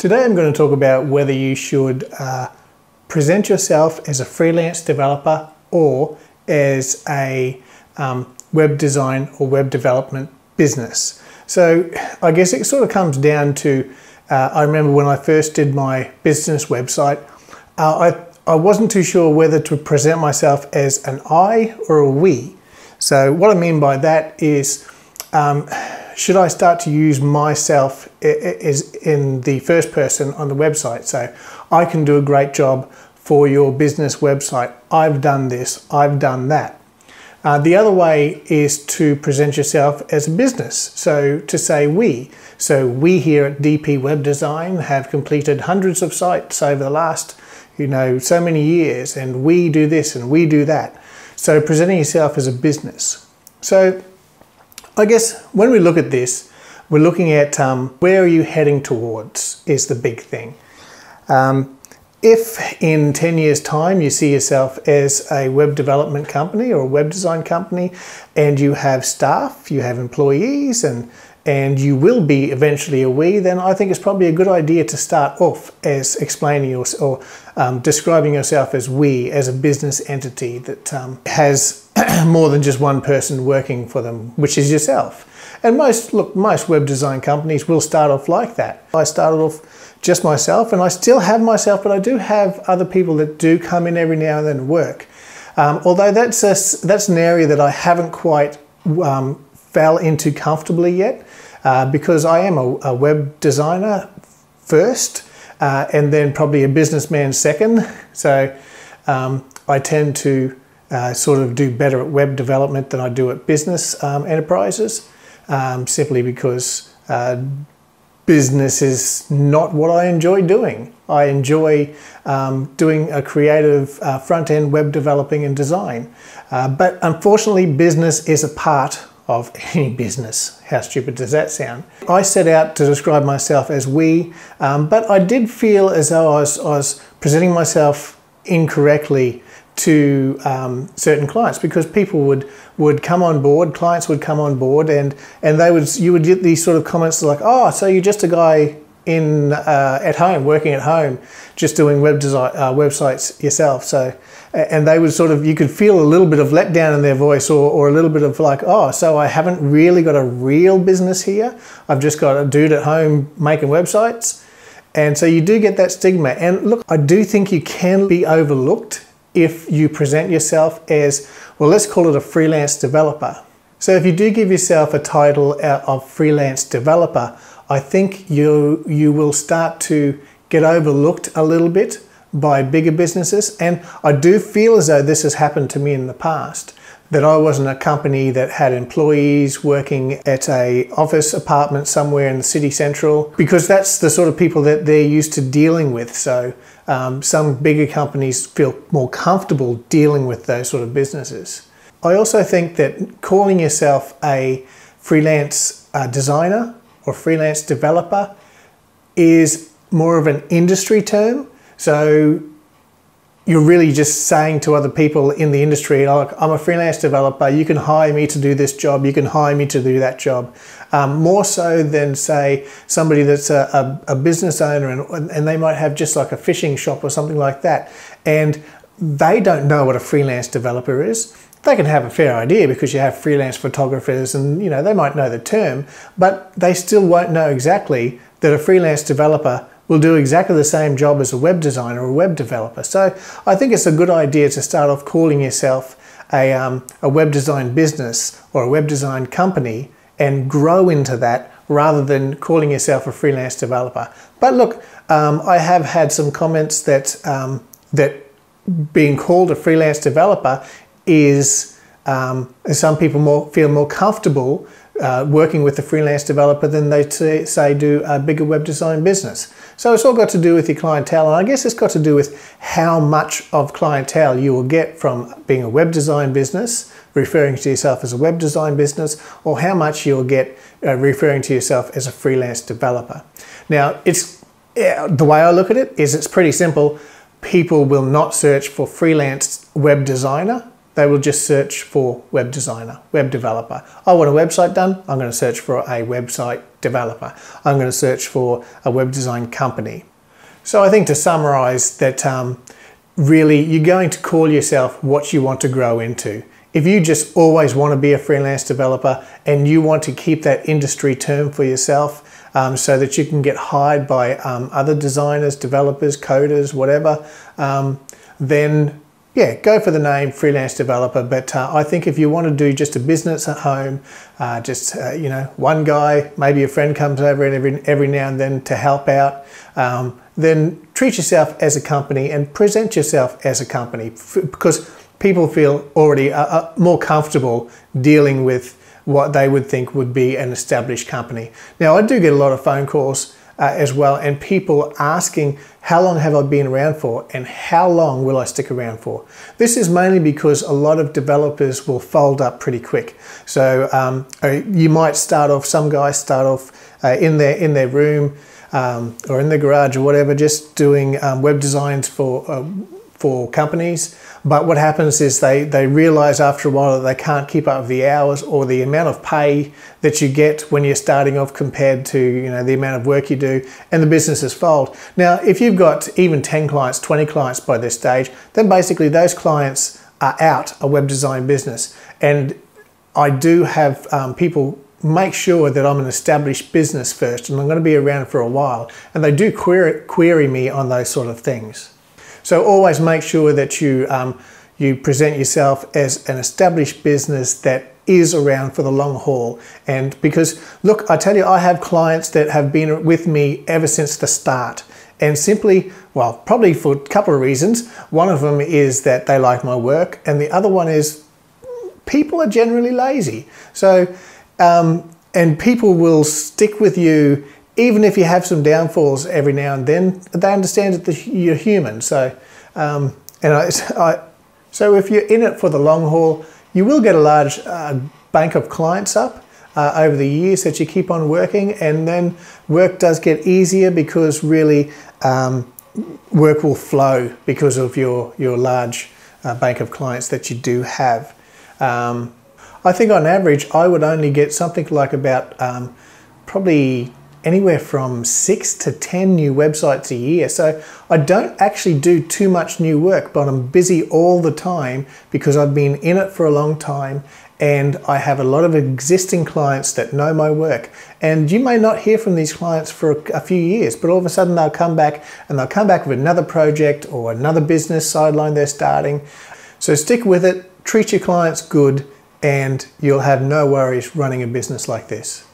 Today I'm going to talk about whether you should present yourself as a freelance developer or as a web design or web development business. So I guess it sort of comes down to, I remember when I first did my business website, I wasn't too sure whether to present myself as an I or a we. So what I mean by that is, should I start to use myself as in the first person on the website? So I can do a great job for your business website. I've done this, I've done that. The other way is to present yourself as a business. So to say we. So we here at DP Web Design have completed hundreds of sites over the last, so many years, and we do this and we do that. So presenting yourself as a business. So I guess when we look at this, we're looking at where are you heading towards is the big thing. If in 10 years' time you see yourself as a web development company or a web design company and you have staff, you have employees, and you will be eventually a we, then I think it's probably a good idea to start off as explaining or describing yourself as we, as a business entity that has more than just one person working for them, which is yourself. And most web design companies will start off like that. I started off just myself, and I still have myself, but I do have other people that do come in every now and then and work. Although that's an area that I haven't quite fell into comfortably yet, because I am a web designer first, and then probably a businessman second. So I tend to sort of do better at web development than I do at business enterprises, simply because business is not what I enjoy doing. I enjoy doing a creative front-end web developing and design. But unfortunately, business is a part of any business. How stupid does that sound? I set out to describe myself as we, but I did feel as though I was presenting myself incorrectly to certain clients, because people would come on board, clients would come on board, and you would get these sort of comments like, oh, so you're just a guy at home, working at home, just doing web design websites yourself. So, and they would sort of, you could feel a little bit of letdown in their voice, or a little bit of like, oh, so I haven't really got a real business here. I've just got a dude at home making websites. And so you do get that stigma. And look, I do think you can be overlooked if you present yourself as, well, let's call it a freelance developer. So if you do give yourself a title of freelance developer, I think you will start to get overlooked a little bit by bigger businesses. And I do feel as though this has happened to me in the past, that I was in a company that had employees working at a office apartment somewhere in the city central, because that's the sort of people that they're used to dealing with. So some bigger companies feel more comfortable dealing with those sort of businesses. I also think that calling yourself a freelance designer or freelance developer is more of an industry term. So you're really just saying to other people in the industry, like, I'm a freelance developer, you can hire me to do this job, you can hire me to do that job. More so than, say, somebody that's a business owner and they might have just like a fishing shop or something like that, and they don't know what a freelance developer is. They can have a fair idea because you have freelance photographers and they might know the term, but they still won't know exactly that a freelance developer will do exactly the same job as a web designer or a web developer. So I think it's a good idea to start off calling yourself a web design business or a web design company and grow into that rather than calling yourself a freelance developer. But look, I have had some comments that being called a freelance developer is, some people feel more comfortable working with a freelance developer than they say do a bigger web design business. So it's all got to do with your clientele, and I guess it's got to do with how much of clientele you will get from being a web design business, referring to yourself as a web design business, or how much you'll get referring to yourself as a freelance developer. Now, the way I look at it is it's pretty simple. People will not search for freelance web designer. They will just search for web designer, web developer. I want a website done. I'm going to search for a website developer. I'm going to search for a web design company. So I think to summarize that really you're going to call yourself what you want to grow into. If you just always want to be a freelance developer and you want to keep that industry term for yourself so that you can get hired by other designers, developers, coders, whatever, then yeah, go for the name freelance developer. But I think if you want to do just a business at home, you know, one guy, maybe a friend comes over every now and then to help out, then treat yourself as a company and present yourself as a company, because people feel already more comfortable dealing with what they would think would be an established company. Now, I do get a lot of phone calls as well, and people asking, how long have I been around for and how long will I stick around for? This is mainly because a lot of developers will fold up pretty quick. So you might start off, some guys start off in their room or in their garage or whatever, just doing web designs for companies. But what happens is they realize after a while that they can't keep up with the hours or the amount of pay that you get when you're starting off compared to, you know, the amount of work you do, and the business is fold. Now, if you've got even 10 clients, 20 clients by this stage, then basically those clients are out a web design business. And I do have people make sure that I'm an established business first and I'm going to be around for a while. And they do query me on those sort of things. So always make sure that you present yourself as an established business that is around for the long haul. And because, look, I tell you, I have clients that have been with me ever since the start. And simply, well, probably for a couple of reasons. One of them is that they like my work, and the other one is people are generally lazy. So, and people will stick with you even if you have some downfalls every now and then. They understand that you're human. So, so if you're in it for the long haul, you will get a large bank of clients up over the years that you keep on working, and then work does get easier because really work will flow because of your large bank of clients that you do have. I think on average, I would only get something like about probably anywhere from 6 to 10 new websites a year. So I don't actually do too much new work, but I'm busy all the time because I've been in it for a long time, and I have a lot of existing clients that know my work. And you may not hear from these clients for a few years, but all of a sudden they'll come back, and they'll come back with another project or another business sideline they're starting. So stick with it, treat your clients good, and you'll have no worries running a business like this.